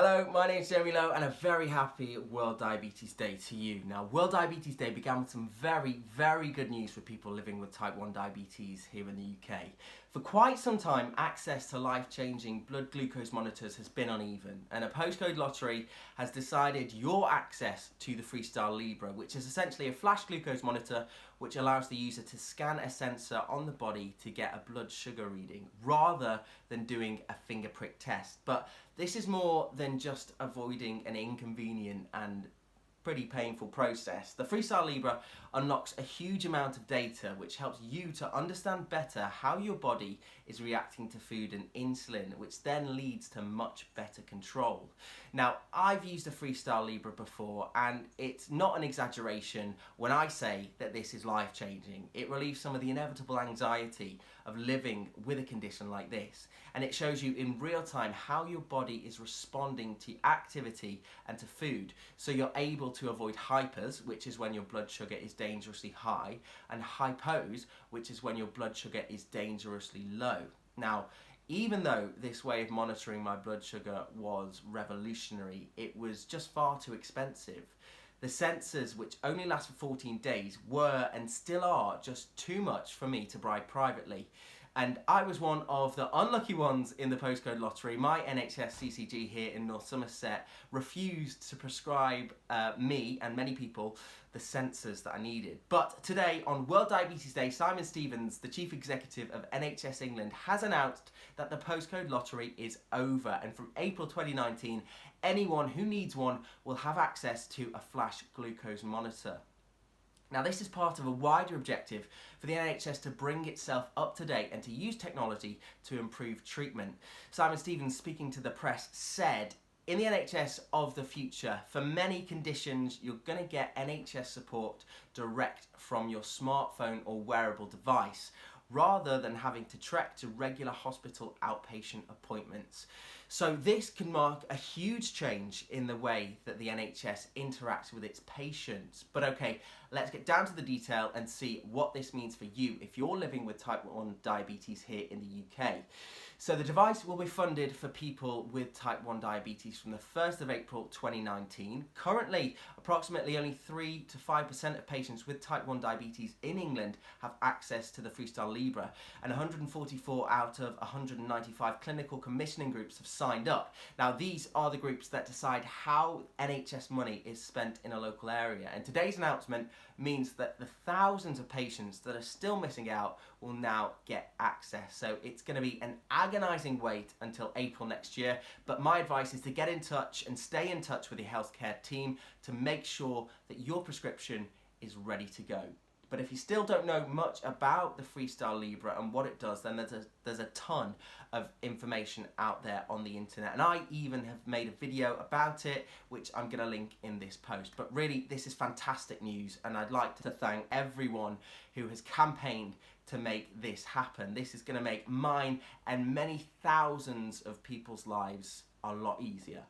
Hello, my name is Jamie.Lowe and a very happy World Diabetes Day to you. Now, World Diabetes Day began with some very good news for people living with type 1 diabetes here in the UK. For quite some time, access to life-changing blood glucose monitors has been uneven, and a Postcode lottery has decided your access to the Freestyle Libre, which is essentially a flash glucose monitor which allows the user to scan a sensor on the body to get a blood sugar reading rather than doing a finger prick test. But this is more than just avoiding an inconvenient and pretty painful process. The Freestyle Libre unlocks a huge amount of data which helps you to understand better how your body is reacting to food and insulin, which then leads to much better control. Now, I've used the Freestyle Libre before and it's not an exaggeration when I say that this is life-changing. It relieves some of the inevitable anxiety of living with a condition like this, and it shows you in real time how your body is responding to activity and to food, so you're able to avoid hypers, which is when your blood sugar is dangerously high, and hypos, which is when your blood sugar is dangerously low. Now, even though this way of monitoring my blood sugar was revolutionary, it was just far too expensive. The sensors, which only last for 14 days, were and still are just too much for me to buy privately. And I was one of the unlucky ones in the Postcode lottery. My NHS CCG here in North Somerset refused to prescribe me and many people the sensors that I needed. But today, on World Diabetes Day, Simon Stevens, the Chief Executive of NHS England, has announced that the Postcode lottery is over, and from April 2019, anyone who needs one will have access to a flash glucose monitor. Now, this is part of a wider objective for the NHS to bring itself up to date and to use technology to improve treatment. Simon Stevens, speaking to the press, said, "In the NHS of the future, for many conditions, you're going to get NHS support direct from your smartphone or wearable device, rather than having to trek to regular hospital outpatient appointments." So this can mark a huge change in the way that the NHS interacts with its patients. But okay, let's get down to the detail and see what this means for you if you're living with type 1 diabetes here in the UK. So the device will be funded for people with type 1 diabetes from the 1st of April 2019. Currently, approximately only 3 to 5% of patients with type 1 diabetes in England have access to the Freestyle Libre, and 144 out of 195 clinical commissioning groups have signed up. Now, these are the groups that decide how NHS money is spent in a local area, and today's announcement means that the thousands of patients that are still missing out will now get access. So it's going to be an agonising wait until April next year, but my advice is to get in touch and stay in touch with your healthcare team to make sure that your prescription is ready to go. But if you still don't know much about the Freestyle Libre and what it does, then there's a ton of information out there on the internet. And I even have made a video about it, which I'm going to link in this post. But really, this is fantastic news, and I'd like to thank everyone who has campaigned to make this happen. This is going to make mine and many thousands of people's lives a lot easier.